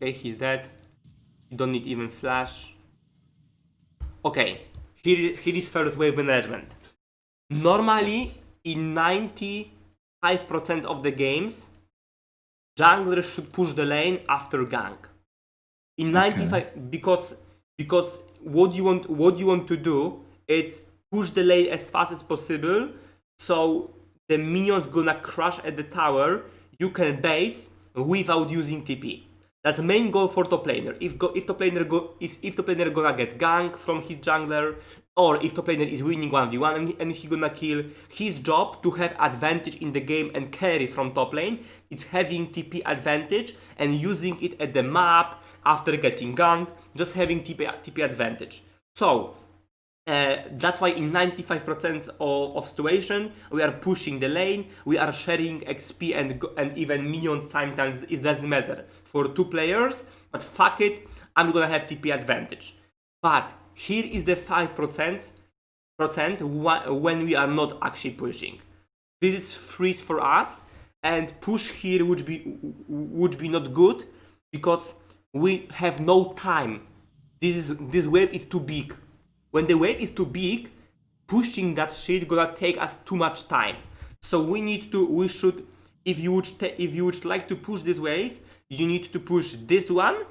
Okay, he's dead. You don't need even flash. Okay, here is first wave management. Normally, in 95% of the games, jungler should push the lane after gank. In 95, because what you want to do is push the lane as fast as possible, so the minions gonna crash at the tower. You can base without using TP. That's the main goal for top laner. If top laner gonna get gank from his jungler, or if top laner is winning 1v1 and he gonna kill, his job to have advantage in the game and carry from top lane, it's having TP advantage and using it at the map after getting ganked, just having TP advantage. So that's why in 95% of situation we are pushing the lane, we are sharing XP and even minions sometimes. It doesn't matter for two players, but fuck it, I'm gonna have TP advantage. But here is the 5% when we are not actually pushing. This is freeze for us, and push here would be not good because we have no time. This wave is too big. When the wave is too big, pushing that shit gonna take us too much time. So we should, if you would like to push this wave, you need to push this one,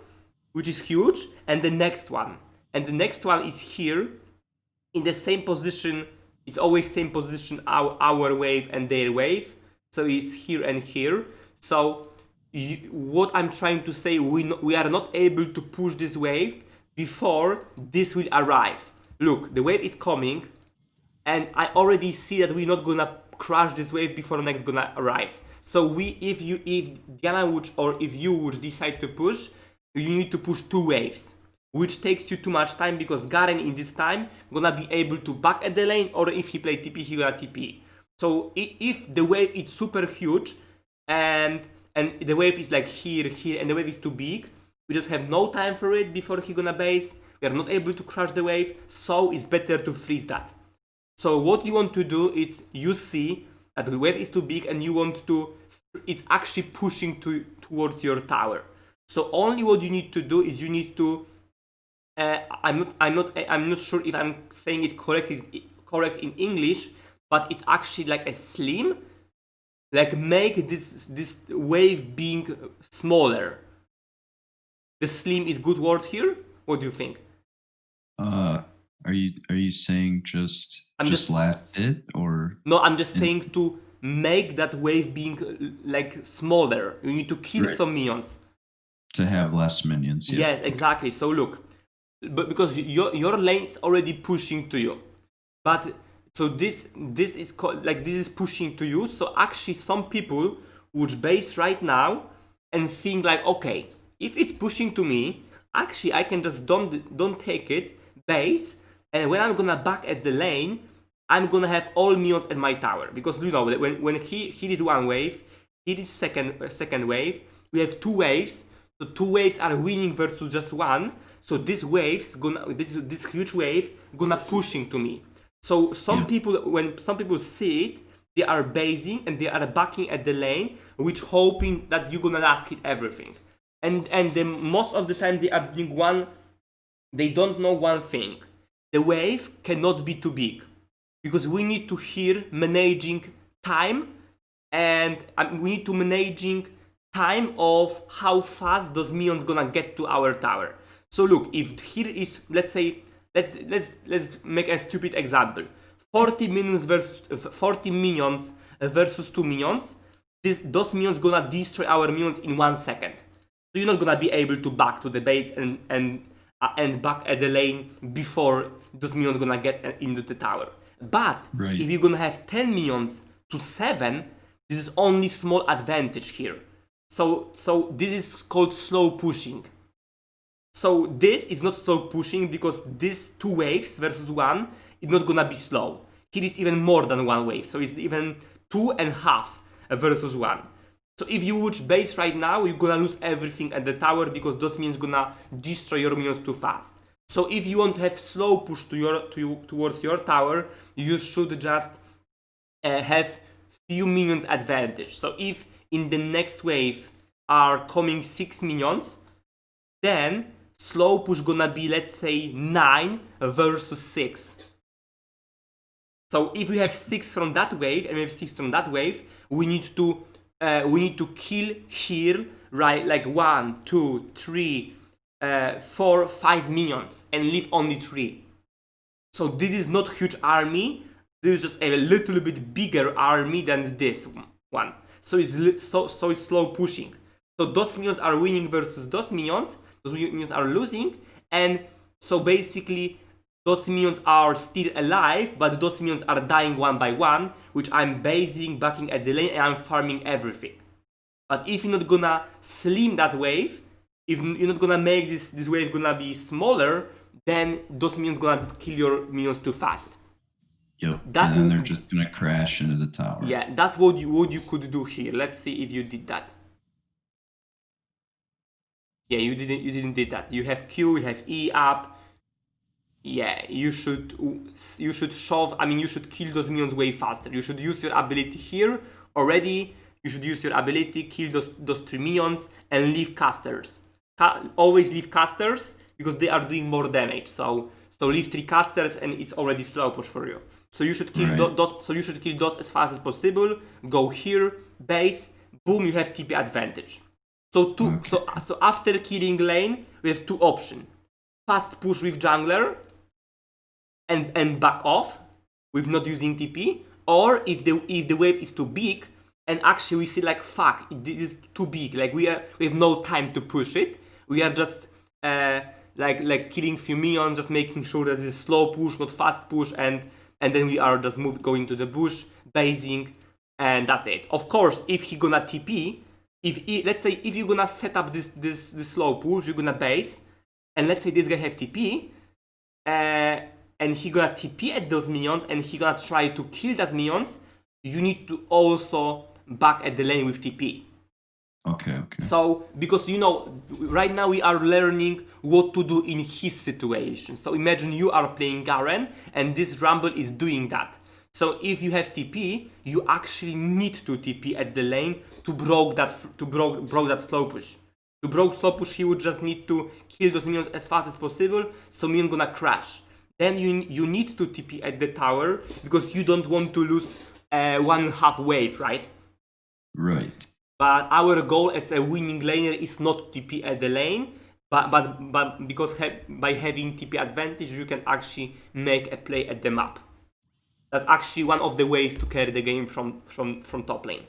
which is huge, and the next one. And the next one is here, in the same position. It's always same position, our wave and their wave. So it's here and here. So what I'm trying to say, we are not able to push this wave before this will arrive. Look, the wave is coming, and I already see that we're not gonna crash this wave before next gonna arrive. So if Diana would, or if you would decide to push, you need to push two waves, which takes you too much time because Garen in this time gonna be able to back at the lane, or if he play TP, he gonna TP. So if the wave is super huge and the wave is like here, and the wave is too big, we just have no time for it before he gonna base. We are not able to crash the wave, so it's better to freeze that. So what you want to do is, you see that the wave is too big and you want to, it's actually pushing towards your tower. So only what you need to do is you need to, I'm not sure if I'm saying it correct in English, but it's actually like a slim, like make this wave being smaller. The slim is good word here. What do you think? Are you saying just last hit, or no? I'm just saying to make that wave being like smaller. You need to kill some minions to have less minions. Yeah. Yes, exactly. So look, but because your lane is already pushing to you, but so this is like this is pushing to you. So actually, some people would base right now and think like, okay, if it's pushing to me, actually I can just don't take it, base, and when I'm gonna back at the lane, I'm gonna have all minions at my tower, because you know when he is one wave, he is second wave. We have two waves, so two waves are winning versus just one. So this huge wave gonna pushing to me. So some people, when some people see it, they are basing and they are backing at the lane, which hoping that you're gonna last hit everything. And most of the time they are doing one. They don't know one thing: the wave cannot be too big, because we need to here managing time, and we need to managing time of how fast those minions gonna get to our tower. So look, if here is, let's say, let's make a stupid example: 40 minions versus 2 minions. Those minions gonna destroy our minions in 1 second. So you're not gonna be able to back to the base and back at the lane before those minions gonna get into the tower. But if you're gonna have 10 minions to 7, this is only small advantage here. So this is called slow pushing. So this is not slow pushing because this 2 waves versus 1 is not gonna be slow. Here is even more than 1 wave, so it's even 2.5 versus 1. So if you would base right now, you're gonna lose everything at the tower because those minions gonna destroy your minions too fast. So if you want to have slow push towards your tower, you should just have few minions advantage. So if in the next wave are coming 6 minions, then slow push gonna be, let's say, 9 versus 6. So if we have 6 from that wave and we have 6 from that wave, we need to kill here, right? Like 1, 2, 3, 4, 5 minions and leave only 3. So this is not huge army. This is just a little bit bigger army than this one. So it's slow pushing. So those minions are winning versus those minions are losing, and so basically those minions are still alive, but those minions are dying one by one, which I'm basing, backing at the lane, and I'm farming everything. But if you're not gonna slim that wave, if you're not gonna make this wave gonna be smaller, then those minions gonna kill your minions too fast. Yep. And then they're just gonna crash into the tower. Yeah, that's what you could do here. Let's see if you did that. Yeah, you didn't did that. You have Q, you have E up. Yeah, you should shove. I mean, you should kill those minions way faster. You should use your ability here already. You should use your ability, kill those 3 minions, and leave casters. Always leave casters because they are doing more damage. So leave 3 casters, and it's already slow push for you. So you should kill those. So you should kill those as fast as possible. Go here, base, boom. You have TP advantage. So after killing lane, we have 2 options: fast push with jungler, and back off with not using TP, or if the wave is too big, and actually we see like fuck, this is too big. Like we have no time to push it. We are just like killing few minions, just making sure that it's slow push, not fast push, and then we are just going to the bush, basing, and that's it. Of course, if he gonna TP, let's say if you're gonna set up this slow push, you're gonna base, and let's say this guy have TP, and he gonna TP at those minions, and he gonna try to kill those minions, you need to also back at the lane with TP. Okay. So, because right now we are learning what to do in his situation. So imagine you are playing Garen, and this Rumble is doing that. So if you have TP, you actually need to TP at the lane to broke that slow push. To broke slow push, he would just need to kill those minions as fast as possible, so minion gonna crash. Then you need to TP at the tower because you don't want to lose 1.5 wave, right? Right. But our goal as a winning laner is not TP at the lane, but because by having TP advantage, you can actually make a play at the map. That's actually one of the ways to carry the game from top lane.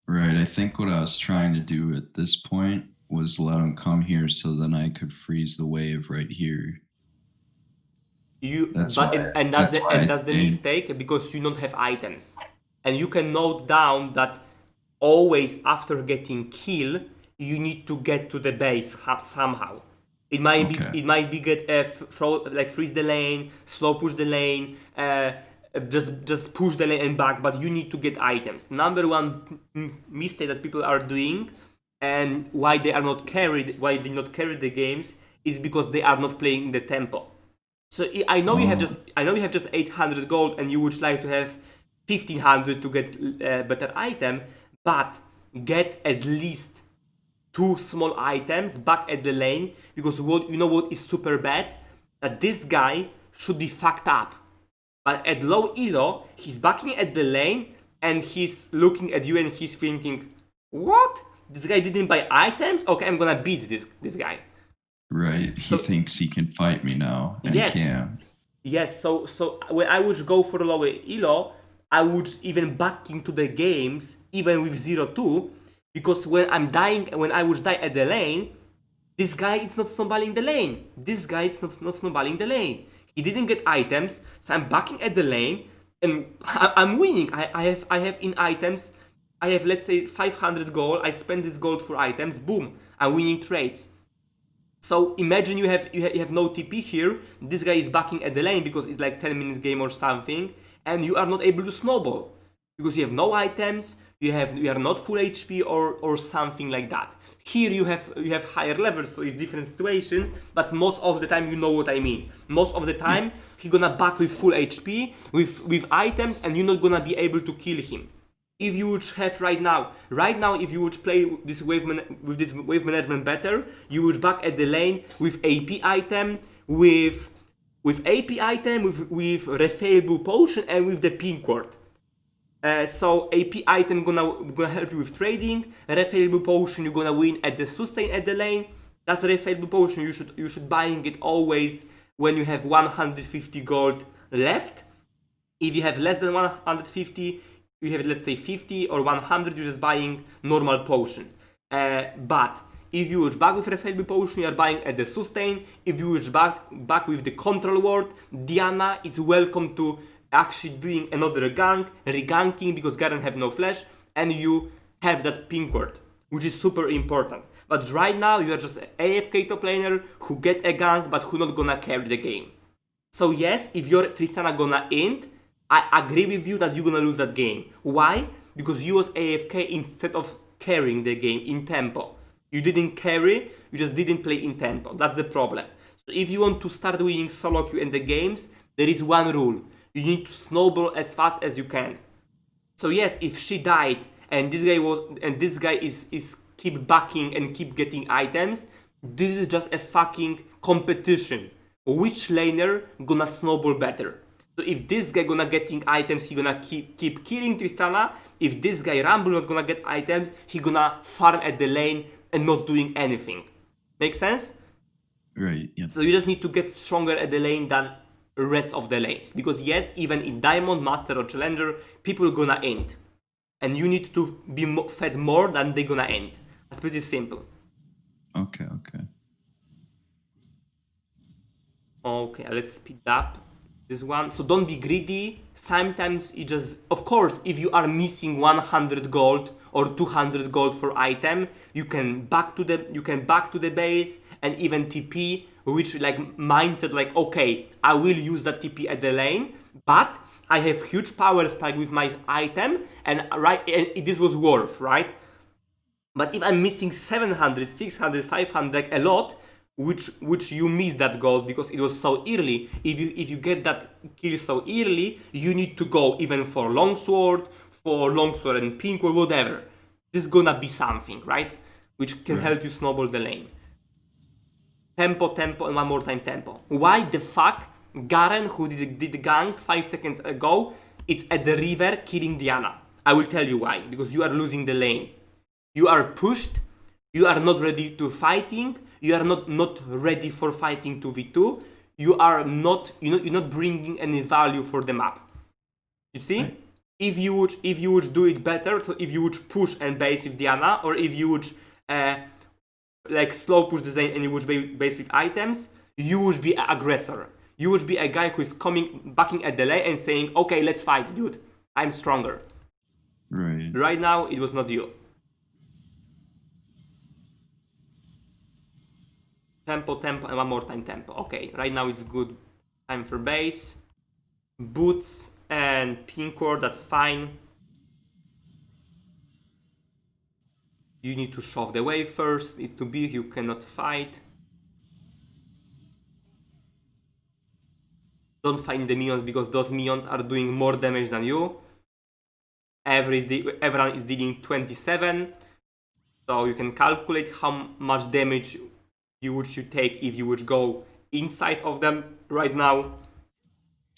Right. I think what I was trying to do at this point was let him come here so then I could freeze the wave right here. That's the mistake, because you don't have items. And you can note down that always after getting kill, you need to get to the base somehow. It might be get freeze the lane, slow push the lane, just push the lane and back, but you need to get items. Number one mistake that people are doing, and why they not carry the games, is because they are not playing in the tempo. So I know you have just 800 gold, and you would like to have 1500 to get better item, but get at least 2 small items back at the lane, because what is super bad? That this guy should be fucked up. But at low elo, he's backing at the lane, and he's looking at you and he's thinking, what? This guy didn't buy items? Okay, I'm gonna beat this guy. Right, he thinks he can fight me now, and yes, he can. Yes, so when I would go for lower elo, I would even back into the games, even with 0-2, because when I would die at the lane, this guy is not snowballing the lane. This guy is not snowballing the lane. He didn't get items, so I'm backing at the lane, and I'm winning. I have in items, I have, let's say, 500 gold. I spend this gold for items. Boom, I'm winning trades. So imagine you have no TP here. This guy is backing at the lane because it's like 10-minute game or something, and you are not able to snowball because you have no items. You are not full HP or something like that. Here you have higher levels, so it's different situation. But most of the time, you know what I mean. Most of the time, he's gonna back with full HP with items, and you're not gonna be able to kill him. if you would have right now, if you would play this wave management better, you would back at the lane with AP item, with AP item, with refillable potion, and with the pink ward. So AP item gonna help you with trading. Refillable potion you're gonna win at the sustain at the lane. That's refillable potion. You should buying it always when you have 150 gold left. If you have less than 150, you have let's say 50 or 100, you're just buying normal potion. But if you would back with refillable potion, you are buying at the sustain. If you would back with the control ward, Diana is welcome to actually doing another gank, reganking because Garen have no flash, and you have that pink ward, which is super important. But right now you are just an AFK top laner who get a gank but who not gonna carry the game. So yes, if your Tristana gonna end, I agree with you that you're gonna lose that game. Why? Because you was AFK instead of carrying the game in tempo. You didn't carry, you just didn't play in tempo. That's the problem. So if you want to start winning solo queue in the games, there is one rule. You need to snowball as fast as you can. So yes, if she died and this guy is keep backing and keep getting items, this is just a fucking competition. Which laner gonna snowball better? So if this guy gonna getting items, he gonna keep killing Tristana. If this guy Rumble not gonna get items, he gonna farm at the lane and not doing anything. Make sense? Right. Yeah. So you just need to get stronger at the lane than rest of the lanes, because yes, even in Diamond, Master or Challenger, people gonna end, and you need to be fed more than they gonna end. That's pretty simple. Okay. Okay, let's speed up this one. So don't be greedy. Sometimes you just, of course, if you are missing 100 gold or 200 gold for item, you can back to the base and even TP, which like minded like, okay, I will use that TP at the lane, but I have huge power spike with my item, and this was worth, right? But if I'm missing 700, 600, 500, like a lot, which you miss that gold because it was so early. If you get that kill so early, you need to go even for longsword and pink or whatever. This is gonna be something, right? Which can help you snowball the lane. Tempo, and one more time tempo. Why the fuck Garen, who did the gank 5 seconds ago, is at the river killing Diana? I will tell you why. Because you are losing the lane. You are pushed. You are not ready to fighting. You are not ready for fighting 2v2. You're not bringing any value for the map. You see? Right. If you would do it better, so if you would push and base with Diana, or if you would like slow push the lane and you would base with items, you would be an aggressor. You would be a guy who is backing at the lane and saying, okay, let's fight, dude. I'm stronger. Right. Right now, it was not you. Tempo, and one more time tempo. Okay, right now it's good time for base. Boots and pink ward, that's fine. You need to shove the wave first. It's too big, you cannot fight. Don't fight the minions because those minions are doing more damage than you. Everyone is dealing 27. So you can calculate how much damage you should take if you would go inside of them right now.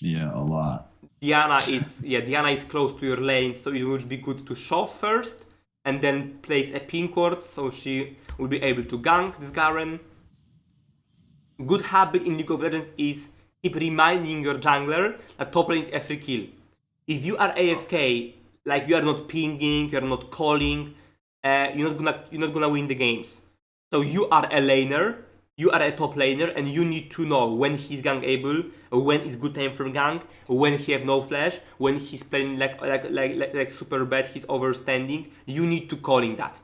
Yeah, a lot. Diana is close to your lane, so it would be good to shove first and then place a pink ward so she will be able to gank this Garen. Good habit in League of Legends is keep reminding your jungler that top lane is a free kill. If you are AFK, like you are not pinging, you are not calling, you're not gonna win the games. So you are a laner, you are a top laner, and you need to know when he's gank able, when it's good time for gank, when he have no flash, when he's playing like super bad, he's overstanding. You need to call in that.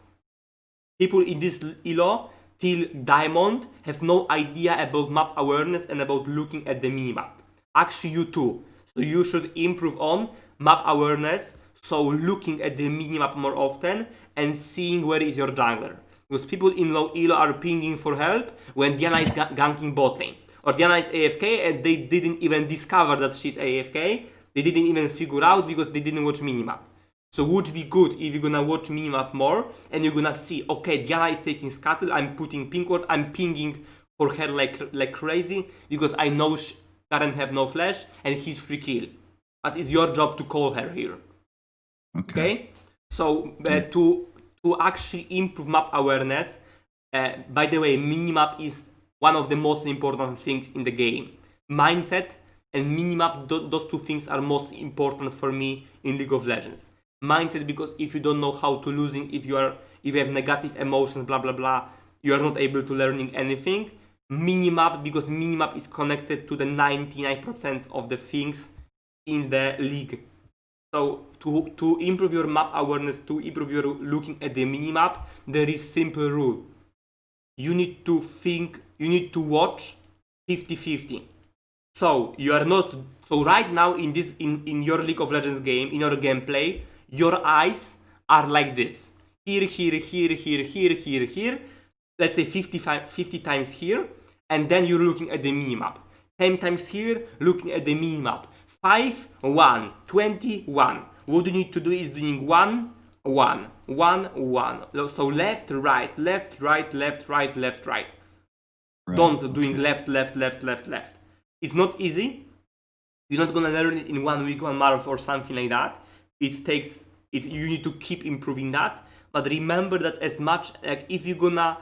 People in this elo till Diamond have no idea about map awareness and about looking at the minimap. Actually, you too. So you should improve on map awareness, so looking at the minimap more often and seeing where is your jungler. Because people in low elo are pinging for help when Diana is ganking bot lane. Or Diana is AFK and they didn't even discover that she's AFK. They didn't even figure out because they didn't watch minimap. So would be good if you're gonna watch minimap more and you're gonna see, okay, Diana is taking scuttle, I'm putting pink ward, I'm pinging for her like crazy because I know Karen have no flash and he's free kill. But it's your job to call her here. Okay? So to actually improve map awareness, by the way, minimap is one of the most important things in the game. Mindset and minimap, those two things are most important for me in League of Legends. Mindset, because if you don't know how to losing, if you have negative emotions, blah blah blah, you are not able to learning anything. Minimap, because minimap is connected to the 99% of the things in the league. So to improve your map awareness, to improve your looking at the minimap, there is simple rule. You need to think, you need to watch 50-50. So you are not, so right now in this, in your League of Legends game, in your gameplay, your eyes are like this. Here, here, here, here, here, here, here. Let's say 50 times here. And then you're looking at the minimap. 10 times here, looking at the minimap. 5, 1, 21. What you need to do is doing 1, 1, 1, 1. So left, right, left, right, left, right, left, right. Don't doing left, left, left, left, left. It's not easy. You're not gonna learn it in 1 week, 1 month or something like that. It takes, you need to keep improving that. But remember that as much, like if you're gonna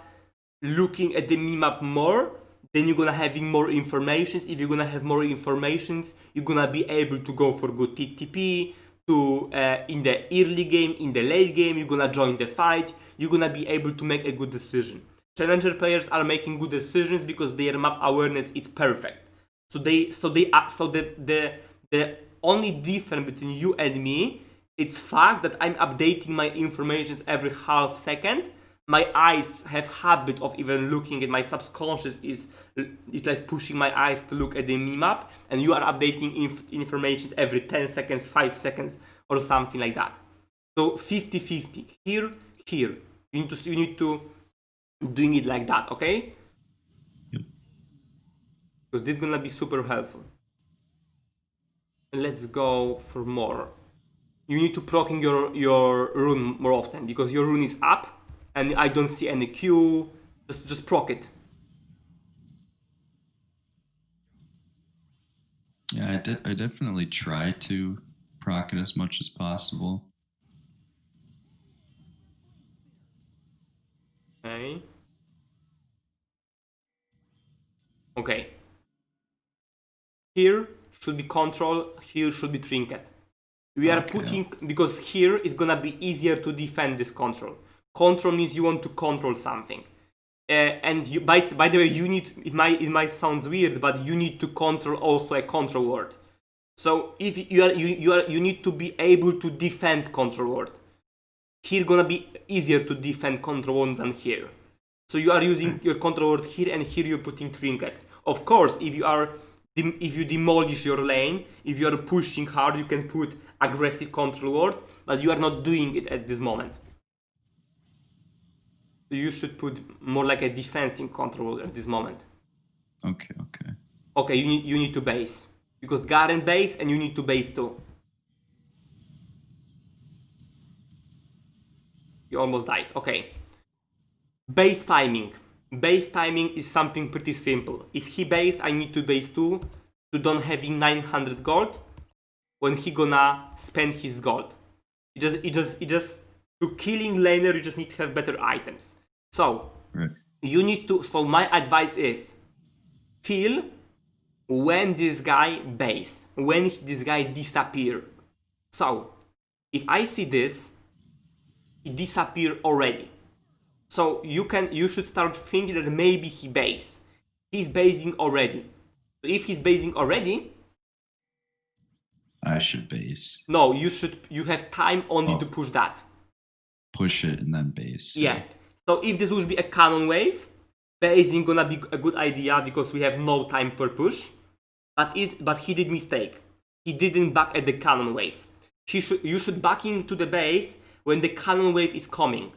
looking at the minimap more, then you're gonna having more information. If you're gonna have more information, you're gonna be able to go for good TTP, to in the early game, in the late game, you're gonna join the fight, you're gonna be able to make a good decision. Challenger players are making good decisions because their map awareness is perfect. So the only difference between you and me, it's fact that I'm updating my information every half second. My eyes have habit of even looking at my subconscious is like pushing my eyes to look at the minimap, and you are updating information every 10 seconds, 5 seconds, or something like that. So 50-50. Here. You need to doing it like that, okay? Because this is gonna be super helpful. Let's go for more. You need to proccing your rune more often because your rune is up and I don't see any Q. Just proc it. Yeah, I definitely try to proc it as much as possible. Okay. Here should be control, here should be trinket. We are putting, because here is gonna be easier to defend this control. Control means you want to control something. And you, by the way, you need, it might sound weird, but you need to control also a control word. So if you need to be able to defend control word. Here gonna be easier to defend control word than here. So you are using your control word here, and here you're putting trinket. Of course, if you demolish your lane, if you are pushing hard, you can put aggressive control word, but you are not doing it at this moment. So you should put more like a defensive control at this moment. Okay, you need to base. Because Garen base and you need to base too. You almost died. Okay. Base timing. Base timing is something pretty simple. If he based, I need to base too. To don't having 900 gold. When he gonna spend his gold. It just to killing laner, you just need to have better items. So you need to. So my advice is feel when this guy base, when this guy disappear. So if I see this, he disappear already. So you should start thinking that maybe he base. He's basing already. So if he's basing already, I should base. No, you have time only to push that. Push it and then base. Yeah. So if this would be a cannon wave, basing gonna be a good idea because we have no time per push. But he did mistake. He didn't back at the cannon wave. You should back into the base when the cannon wave is coming.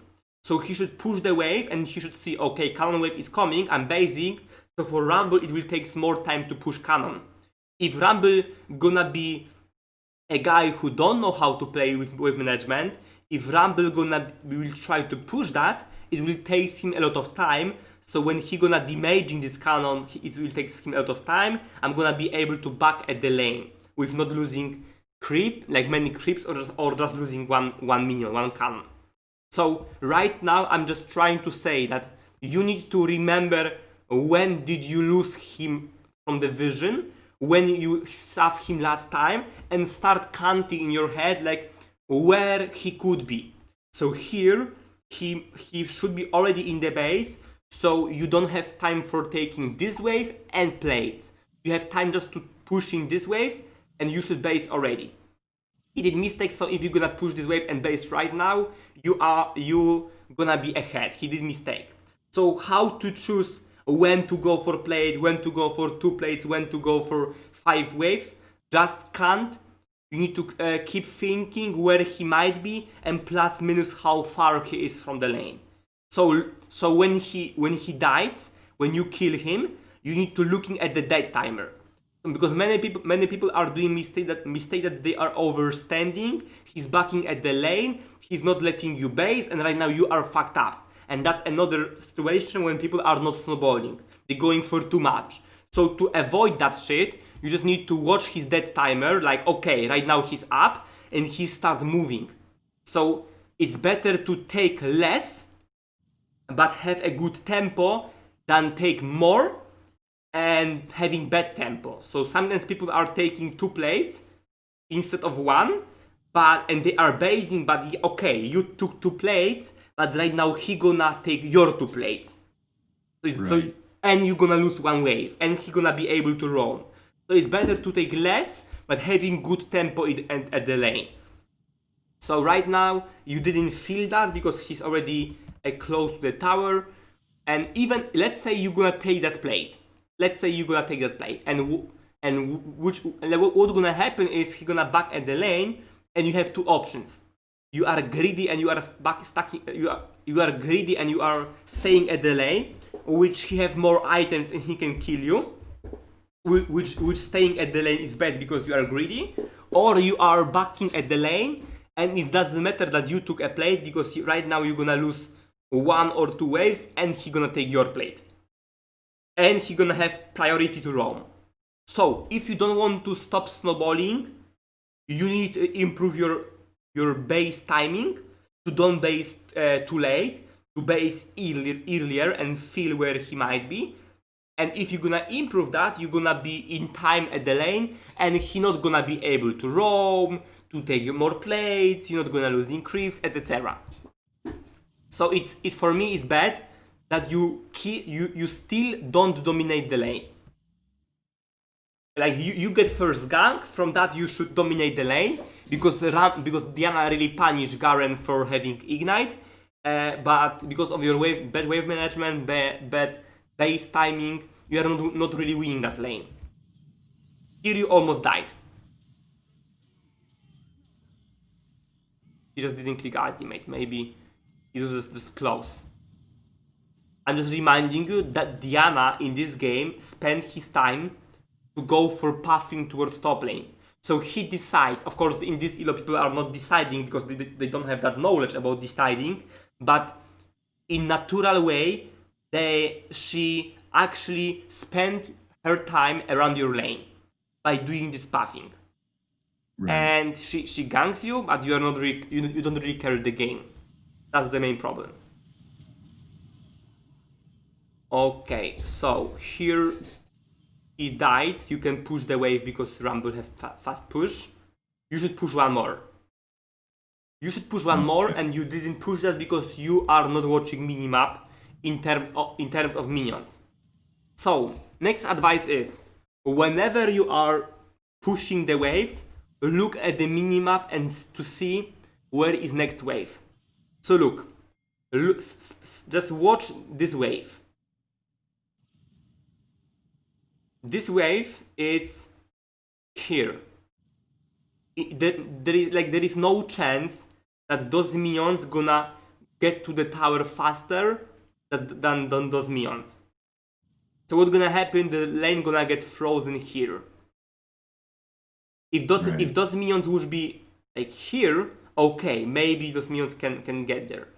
So he should push the wave and he should see, okay, cannon wave is coming, I'm basing. So for Rumble, it will take more time to push cannon. If Rumble gonna be a guy who don't know how to play with wave management, if Rumble will try to push that, it will take him a lot of time. So when he gonna damaging this cannon, it will take him a lot of time. I'm gonna be able to back at the lane with not losing creep, like many creeps, or just losing one minion, one cannon. So right now I'm just trying to say that you need to remember when did you lose him from the vision, when you saw him last time, and start counting in your head like where he could be. So here he should be already in the base, so you don't have time for taking this wave and play it. You have time just to pushing this wave and you should base already. He did mistakes, so if you're gonna push this wave and base right now, you gonna be ahead. He did mistake. So how to choose when to go for plate, when to go for 2 plates, when to go for 5 waves? Just can't. You need to keep thinking where he might be and plus minus how far he is from the lane. So when he dies, when you kill him, you need to looking at the dead timer. Because many people are doing mistake that they are overstanding. He's backing at the lane, he's not letting you base, and right now you are fucked up. And that's another situation when people are not snowballing. They're going for too much. So to avoid that shit, you just need to watch his dead timer, like okay, right now he's up and he start moving. So it's better to take less but have a good tempo than take more and having bad tempo. So sometimes people are taking 2 plates instead of 1, and they are basing, but okay, you took 2 plates, but right now he gonna take your 2 plates. And you gonna lose 1 wave, and he gonna be able to roam. So it's better to take less, but having good tempo at the lane. So right now you didn't feel that because he's already close to the tower, and even let's say you're gonna take that plate. And what's gonna happen is he's gonna back at the lane, and you have 2 options. You are greedy and you are you are greedy and you are staying at the lane, which he have more items and he can kill you. Which staying at the lane is bad because you are greedy, or you are backing at the lane and it doesn't matter that you took a plate because right now you're gonna lose 1 or 2 waves and he gonna take your plate. And he gonna have priority to roam. So if you don't want to stop snowballing, you need to improve your base timing, to don't base too late, to base earlier and feel where he might be. And if you're gonna improve that, you're gonna be in time at the lane and he not gonna be able to roam, to take more plates, you're not gonna lose in creeps, etc. So it's for me it's bad that you still don't dominate the lane. Like you get first gank, from that you should dominate the lane because Diana really punished Garen for having ignite, but because of your bad wave management, bad base timing, you are not really winning that lane. Here you almost died. He just didn't click ultimate, maybe it was just close. I'm just reminding you that Diana in this game spent his time to go for pathing towards top lane. So he decide, of course in this elo people are not deciding because they don't have that knowledge about deciding, but in natural way she actually spent her time around your lane by doing this pathing. Right. And she ganks you, but you are not you don't really carry the game. That's the main problem. Okay, so here he died. You can push the wave because Rumble have fast push. You should push 1 more. You should push 1 more, and you didn't push that because you are not watching minimap in terms of minions. So next advice is, whenever you are pushing the wave, look at the minimap and to see where is next wave. So look, just watch this wave. This wave is here. There is no chance that those minions gonna get to the tower faster than those minions. So what's gonna happen? The lane gonna get frozen here. If those minions would be like here, okay, maybe those minions can get there.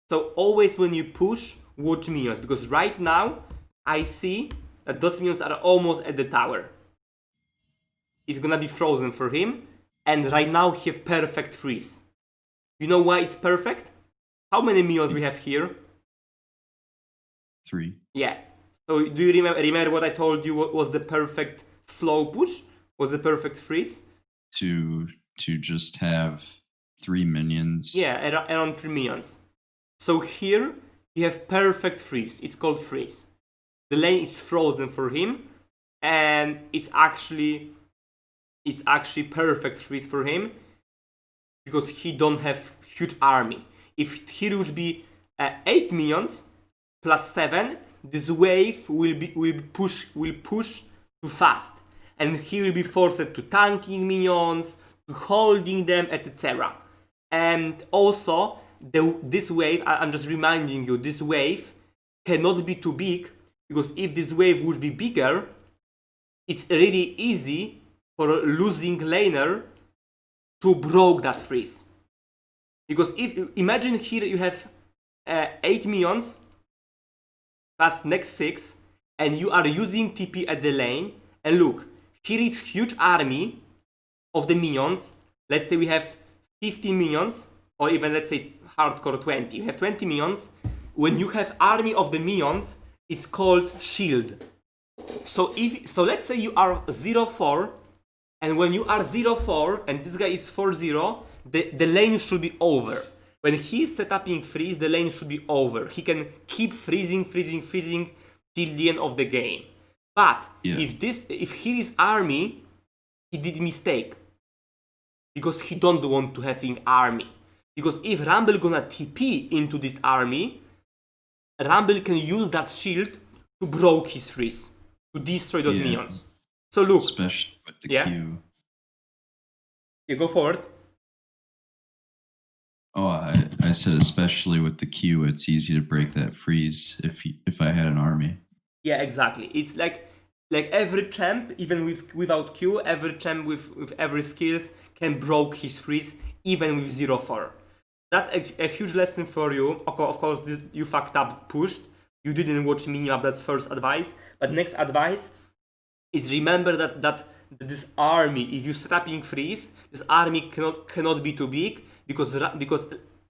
So always when you push, watch minions, because right now I see that those minions are almost at the tower. It's gonna be frozen for him, and right now he have perfect freeze. You know why it's perfect? How many minions we have here? 3. Yeah. So do you remember what I told you was the perfect slow push? Was the perfect freeze? To just have 3 minions. Yeah, around 3 minions. So here you have perfect freeze. It's called freeze. The lane is frozen for him, and it's actually perfect freeze for him because he don't have huge army. If here would be 8 minions plus 7, this wave will push too fast, and he will be forced to tanking minions, to holding them, etc. And also this wave, I'm just reminding you, this wave cannot be too big, because if this wave would be bigger, it's really easy for a losing laner to broke that freeze. Because if imagine here you have 8 minions plus next 6, and you are using TP at the lane, and look, here is huge army of the minions. Let's say we have 15 minions, or even let's say hardcore 20. You have 20 minions. When you have army of the minions, it's called shield. So let's say you are 0-4, and when you are 0-4 and this guy is 4-0, the lane should be over. When he's setuping freeze, the lane should be over. He can keep freezing till the end of the game. But if his army, he did mistake, because he don't want to have an army. Because if Rumble gonna TP into this army, Rumble can use that shield to broke his freeze, to destroy those minions. So look, especially with the Q. You go forward. Oh, I said especially with the Q, it's easy to break that freeze if I had an army. Yeah, exactly. It's like every champ, even without Q, every champ with every skills can broke his freeze, even with 0-4. That's a huge lesson for you. Of course, you fucked up, pushed. You didn't watch mini up. That's first advice. But next advice is remember that this army, if you set up in freeze, this army cannot be too big, because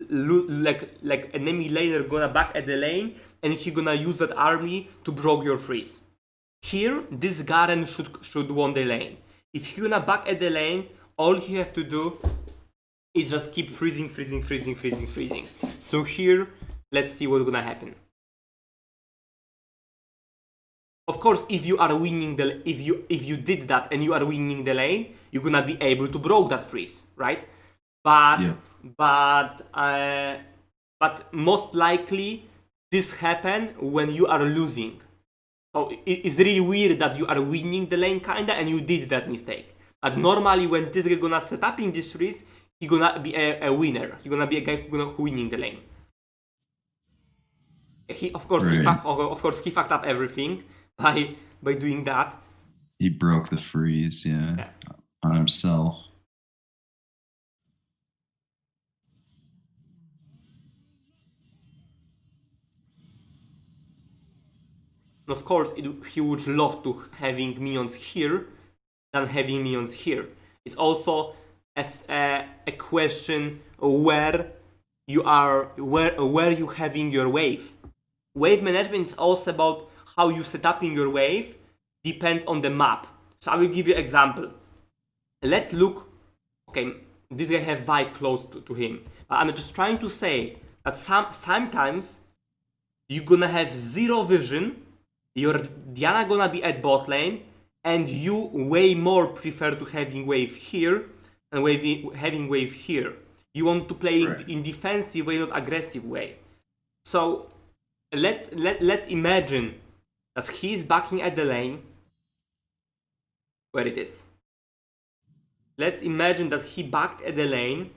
like enemy laner gonna back at the lane, and he gonna use that army to broke your freeze. Here, this Garen should won the lane. If he gonna back at the lane, all he have to do is just keep freezing. So here, let's see what's gonna happen. Of course, if you are winning if you did that and you are winning the lane, you're gonna be able to broke that freeze, right? But most likely this happen when you are losing. So it's really weird that you are winning the lane kinda and you did that mistake. But normally when this guy gonna set up in this freeze, he gonna be a winner. He gonna be a guy who winning the lane. He fucked up everything by doing that. He broke the freeze, on himself. Of course, he would love to having minions here than having minions here. It's also a question where you having your wave. Wave management is also about how you set up in your wave, depends on the map. So I will give you an example. Let's look. Okay, this guy have Vi close to him. I'm just trying to say that sometimes you're gonna have zero vision. Your Diana gonna be at bot lane, and you way more prefer to having wave here and having wave here. You want to play in defensive way, not aggressive way. So let's imagine that he's backing at the lane. Where it is. Let's imagine that he backed at the lane.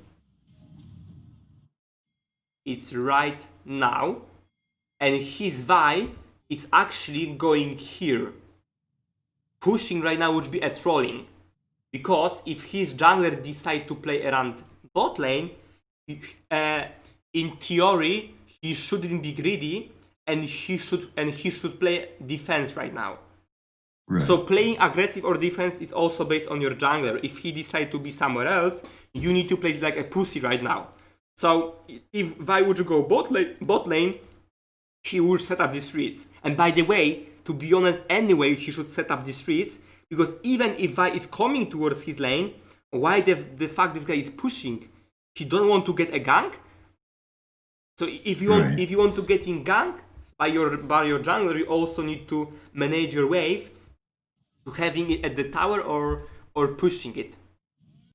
It's right now, and his Vi, it's actually going here. Pushing right now would be a trolling, Because if his jungler decide to play around bot lane, in theory he shouldn't be greedy and he should play defense right now. Right. So playing aggressive or defense is also based on your jungler. If he decide to be somewhere else, you need to play like a pussy right now. So if Vi would go bot lane, he would set up these trees. And by the way, to be honest, anyway, he should set up these trees, because even if Vi is coming towards his lane, why the fact this guy is pushing? He don't want to get a gank. So if you want to get in gank by your jungler, you also need to manage your wave to having it at the tower or pushing it.